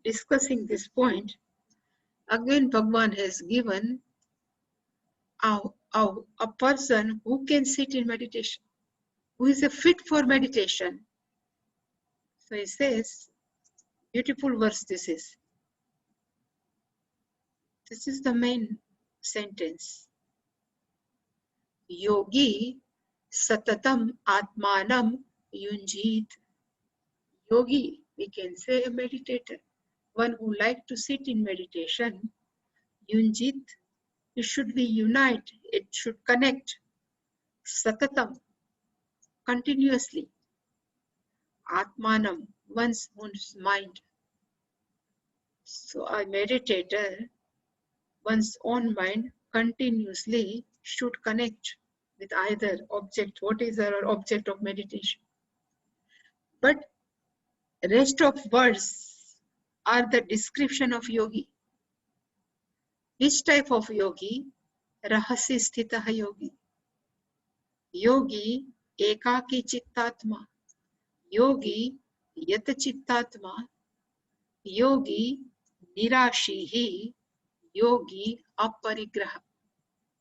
discussing this point, again Bhagavan has given a person who can sit in meditation, who is a fit for meditation. So he says, beautiful verse this is. This is the main sentence. Yogi satatam atmanam yunjit. Yogi, we can say a meditator, one who likes to sit in meditation. Yunjit, it should be unite, it should connect. Satatam, continuously. Atmanam, one's own mind. So a meditator, one's own mind continuously should connect. with either object. What is our object of meditation? But rest of words are the description of yogi. Which type of yogi? Rahasi sthitaha yogi. Yogi ekaki chittatma. Yogi yata chittatma. Yogi nirashihi. Yogi aparigraha.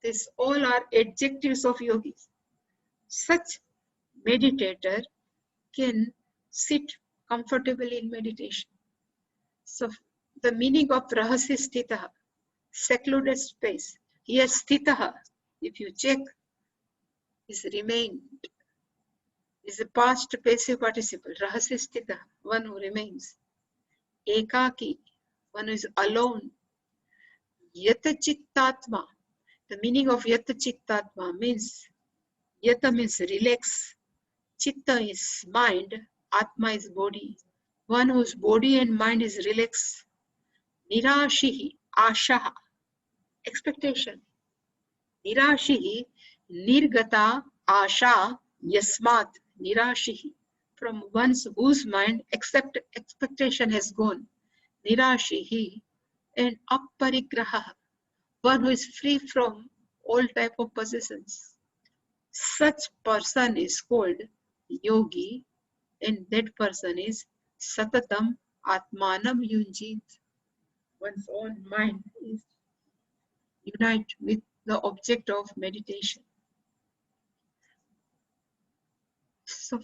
These all are adjectives of yogis. Such meditator can sit comfortably in meditation. So the meaning of rahasi sthitaha, secluded space. Here sthitaha, if you check, is remained, is a past passive participle. Rahasi sthitaha, one who remains. Ekaki, one who is alone. Yata chittatma, the meaning of yata chittatma means, yata means relax, chitta is mind, atma is body. One whose body and mind is relaxed. Nirashihi, ashaha, expectation. Nirashihi, nirgata, asha, yasmat, nirashihi. From one's whose mind expectation has gone. Nirashihi, and apparigraha, one who is free from all type of possessions. Such person is called yogi, and that person is satatam atmanam yunjit. One's own mind is unite with the object of meditation. So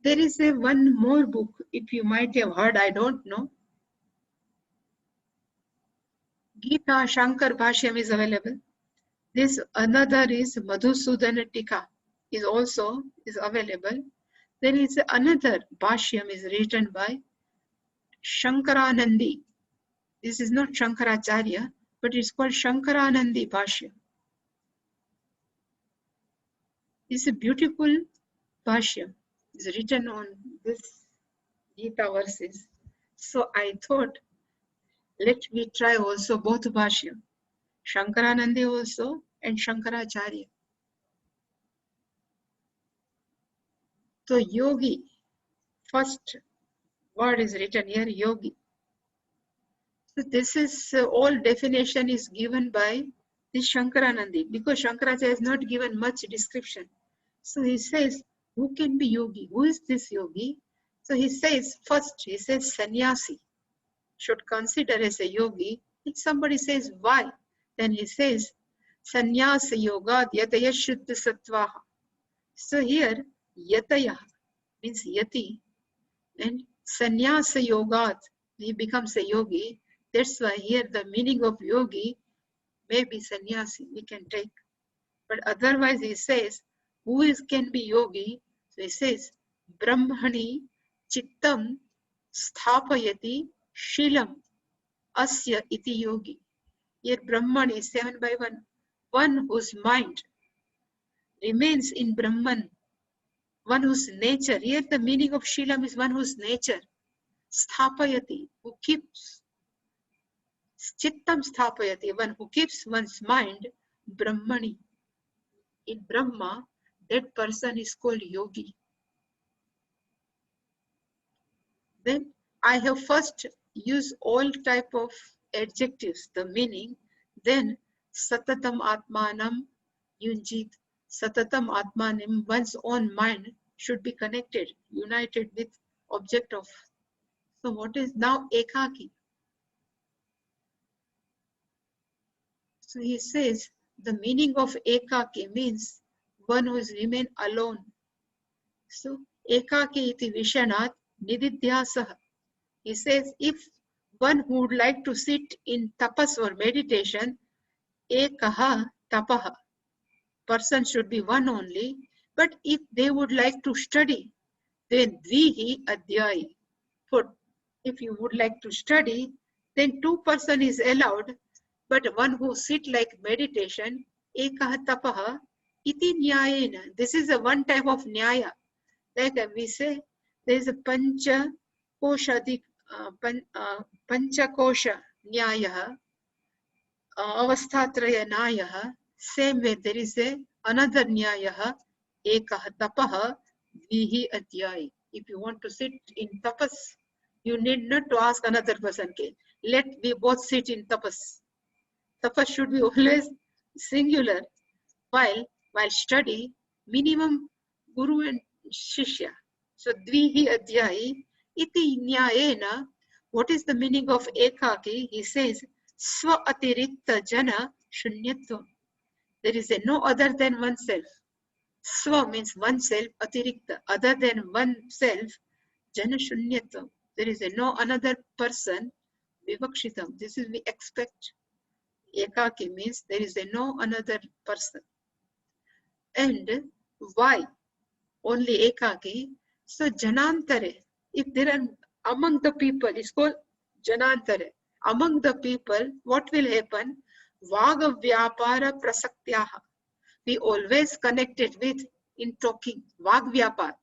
there is one more book, if you might have heard, I don't know. Gita Shankar Bhashyam is available. This another is Madhusudana Tika is also is available. There is another Bhashyam is written by Shankaranandi. This is not Shankaracharya, but it's called Shankaranandi Bhashyam. It's a beautiful Bhashyam. It's written on this Gita verses. So I thought, let me try also both Bhashyam. Shankaranandi also and Shankaracharya. So yogi, first word is written here, yogi. So this is all definition is given by this Shankaranandi, because Shankaracharya has not given much description. So he says, who can be yogi? Who is this yogi? So he says, first he says sannyasi should consider as a yogi. If somebody says why, then he says sannyasa yoga yataya shuddha sattvaha. So here yataya means yati, and sannyasa yoga, he becomes a yogi. That's why here the meaning of yogi may be sannyasi, we can take. But otherwise he says, who is can be yogi? So he says, Brahmani chittam sthapayati shilam asya iti yogi. Here Brahman is 7 by 1. One whose mind remains in Brahman, one whose nature, here the meaning of shilam is one whose nature, sthapayati, who keeps, chittam sthapayati, one who keeps one's mind Brahmani, in Brahma, that person is called yogi. Then I have first used all type of adjectives, the meaning, then satatam atmanam yunjit. Satatam atmanam, one's own mind should be connected, united with object of. So what is now ekaki? So he says the meaning of ekaki means one who is remain alone. So ekaki iti vishanat nididhyasah. He says if one who would like to sit in tapas or meditation, ekaha tapaha, person should be one only. But if they would like to study, then dvihi adhyai. For if you would like to study, then 2 person is allowed. But one who sit like meditation, ekaha tapaha iti nyayena. This is a one type of nyaya. Like we say, there is a pancha kosha panchakosha nyaya, avasthatraya nyayah. Same way there is another nyayah, ekah tapah dvihi adhyay. If you want to sit in tapas, you need not to ask another person. Okay, let we both sit in tapas. Tapas should be always singular. While study, minimum guru and shishya. So dvihi adhyay iti nyayena. What is the meaning of ekaki? He says swa atirikta jana shunyatvam. There is no other than oneself. Swa means oneself, atirikta, other than oneself, jana shunyatvam. There is no another person, vivakshitam. This is we expect. Ekaki means there is no another person. And why only ekaki? So janantare, if there are among the people, it's called janantare. Among the people, what will happen? Vaga vyapara prasakyaha. We always connected with in talking. Vag vyapar.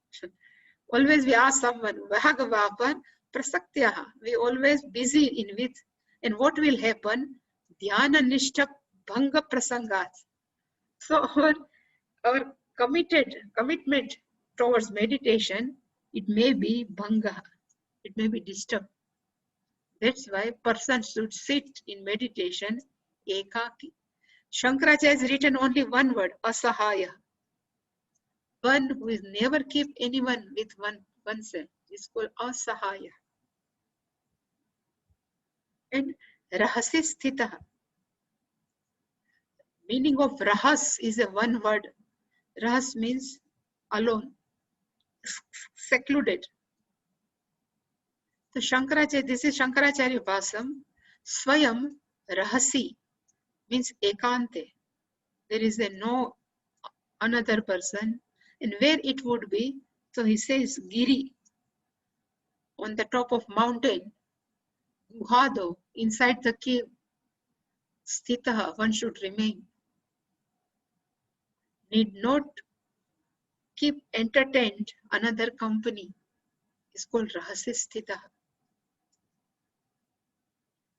Always we ask someone, Vaga vyapar prasakyaha. We always busy in with. And what will happen? Dhyana nishta bhanga prasangat. So our commitment towards meditation, it may be bhanga, it may be disturbed. That's why person should sit in meditation ekaki. Shankaracharya has written only one word, asahaya. One who is never keep anyone with oneself is called asahaya. And rahasya sthita. Meaning of rahas is a one word. Rahas means alone, secluded. So Shankaracharya, this is Shankaracharya Vasam. Swayam rahasi means ekante. There is no another person. And where it would be, so he says giri, on the top of mountain, guhado, inside the cave, sthitaha, one should remain. Need not keep entertained another company. It's called rahasya sthitaha.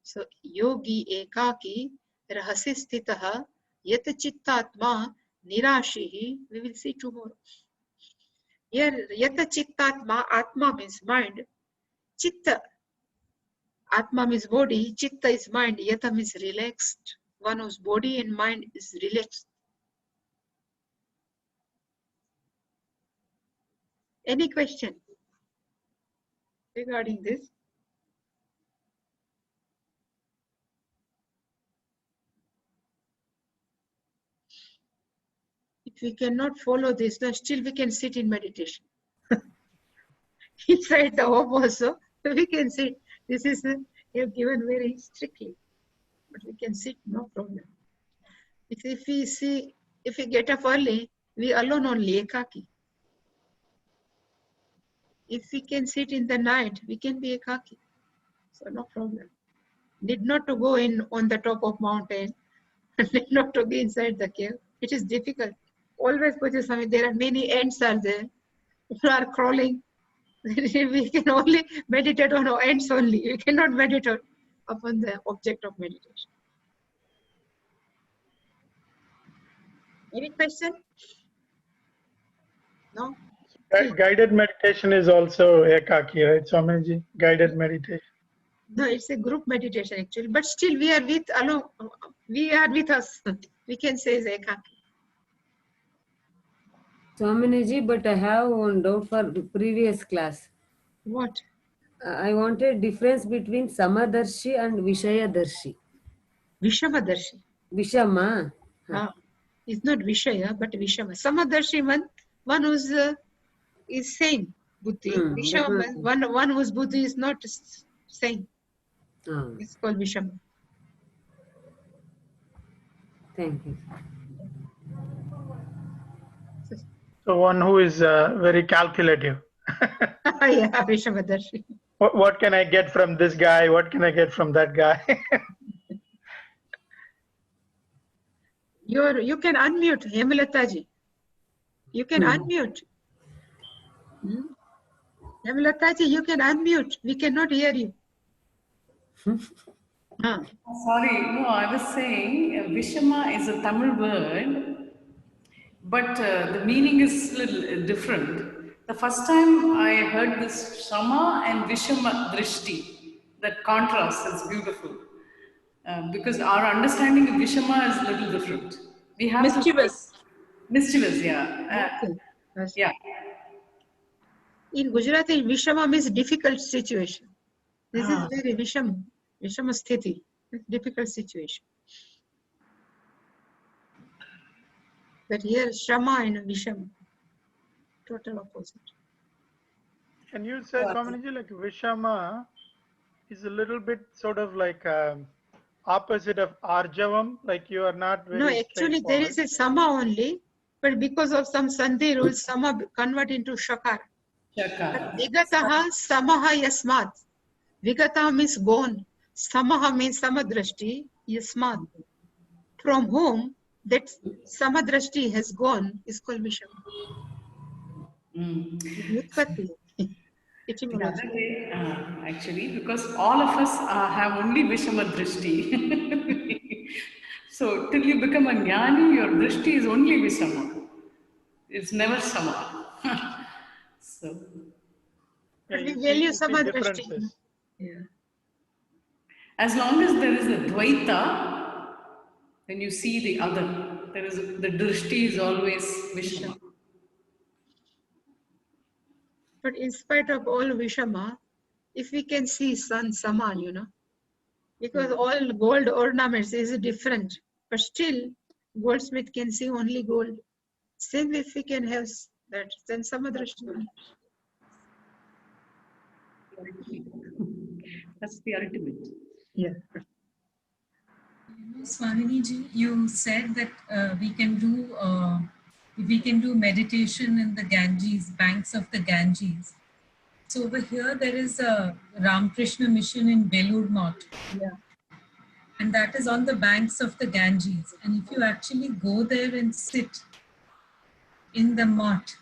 So yogi ekaki rahasya sthitaha yata chittatma nirashihi. We will see tomorrow. Here yata chittatma, atma means mind. Chitta, atma means body, chitta is mind, yata means relaxed. One whose body and mind is relaxed. Any question regarding this? If we cannot follow this, then still we can sit in meditation. Inside the home also, we can sit. This is given very strictly, but we can sit, no problem. If we get up early, we alone only ekaki. If we can sit in the night, we can be ekaki. So no problem. Need not to go in on the top of mountain, need not to be inside the cave. It is difficult. Always Puja Swami, there are many ants are there who are crawling. We can only meditate on ants only. We cannot meditate upon the object of meditation. Any question? No? Guided meditation is also ekaki, right, Swamiji? Guided meditation. No, it's a group meditation actually, but still we are with alone. We are with us. We can say is ekaki. Swaminiji, but I have one doubt for the previous class. What? I wanted difference between Samadarshi and Vishayadarshi. Vishamadarshi. Vishama. It's not Vishaya, but Vishama. Samadarshi one who's is saying Buddhi. Vishama, one whose Buddhi is not saying. It's called Vishama. Thank you. So one who is very calculative. Yeah, Vishamadarshi. What can I get from this guy? What can I get from that guy? You can unmute, Hemalataji. You can unmute. Hemalataji, you can unmute. We cannot hear you. Ah, Sorry, no, I was saying Vishama is a Tamil word, but the meaning is a little different. The first time I heard this Shama and Vishama Drishti, that contrast is beautiful. Because our understanding of Vishama is a little different. We have Mischievous. mischievous, yeah. okay. Yes. Yeah. In Gujarati, Vishama means difficult situation. This is Ah. very Vishama sthiti, difficult situation. But here, Shama and Vishama, total opposite. And you said, Swamiji, like Vishama is a little bit sort of like opposite of Arjavam, like you are not very No, actually there is a Sama only, but because of some Sandhi rules, Sama convert into Shakar. But Shaka. Vigataha Samaha Yasmat. Vigataha means gone. Samaha means Samadrashti, Yasmat. From whom that Samadrashti has gone is called Vishama. Vyutpatti. The Etymology. other day, actually, because all of us have only Vishama Drishti. So, till you become a Jnani, your Drishti is only Vishama. It's never Sama. So, Yeah, But we you value see Samadrashti. differences. Yeah. as long as there is a Dvaita, when you see the other, there is the Drishti is always Vishama. But in spite of all Vishama, if we can see sun Saman, because all gold ornaments is different, but still goldsmith can see only gold. Same if we can have that, then Samadrashti. That's the ultimate. Yeah. Swamini ji, you said that we can do meditation in the Ganges, banks of the Ganges. So over here there is a Ramakrishna mission in Belur Math. Yeah. And that is on the banks of the Ganges. And if you actually go there and sit in the math,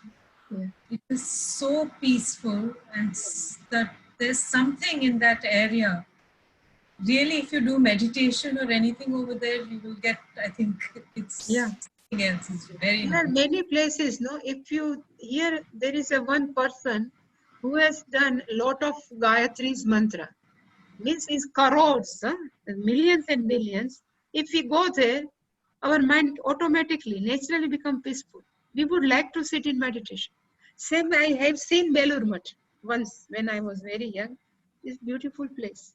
it is so peaceful, and that there's something in that area. Really, if you do meditation or anything over there, you will get, I think it's something else. It's very There are nice. many places, no? If you, here there is a one person who has done a lot of Gayatri's mantra. Means is crores, millions and millions. If we go there, our mind automatically, naturally become peaceful. We would like to sit in meditation. Same, I have seen Belur Math once when I was very young. It's beautiful place.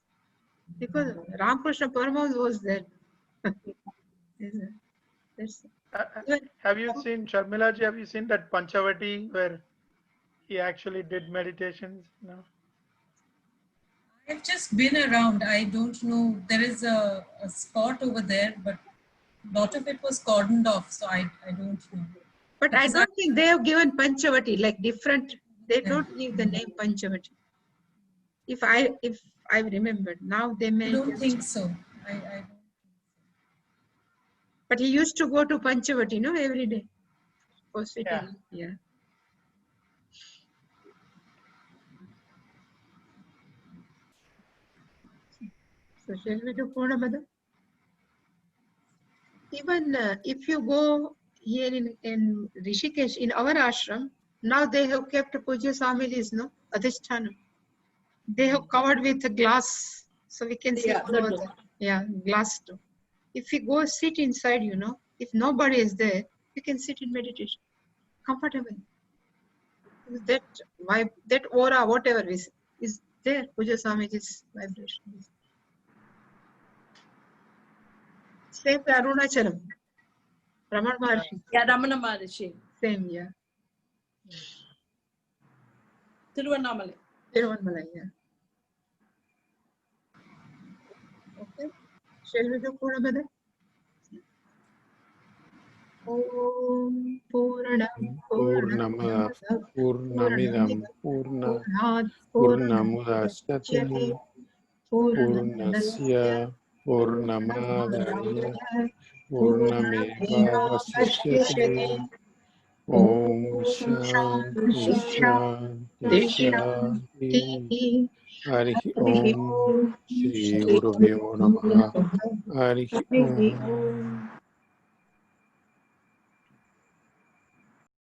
Because Ramakrishna Paramahansa was there. That's, Have you seen, Sharmilaji, have you seen that Panchavati where he actually did meditations? No? I've just been around. I don't know. There is a spot over there, but a lot of it was cordoned off, so I don't know. but I Because don't think they have given Panchavati, like different, they don't give the name Panchavati. If I remembered, now they may. I don't think so. I don't. But he used to go to Panchavati, every day for sitting. Yeah. So shall we do Purnamada? Even if you go here in Rishikesh, in our ashram, now they have kept Puja Swamiji's, Adhisthana. They have covered with glass, so we can see all over there. Yeah, glass too. If we go sit inside, if nobody is there, we can sit in meditation, comfortable. That vibe, that aura, whatever is there, Puja Swamiji's vibration. Same Arunachalam, Ramana Maharshi. Yeah, Ramana Maharishi. Same, yeah. Tiruvannamalai. Tiruvannamalai, yeah. Okay. Shall we do Purnamada? Om Purnam Purnamada Purnamidam Purnat Purnamudachyate Purnasya Purnamadaya Purnamevavasishyate Om Shanti Shanti Shanti. Harihi Om. Shri Guruvyo Namaha. Harihi Om.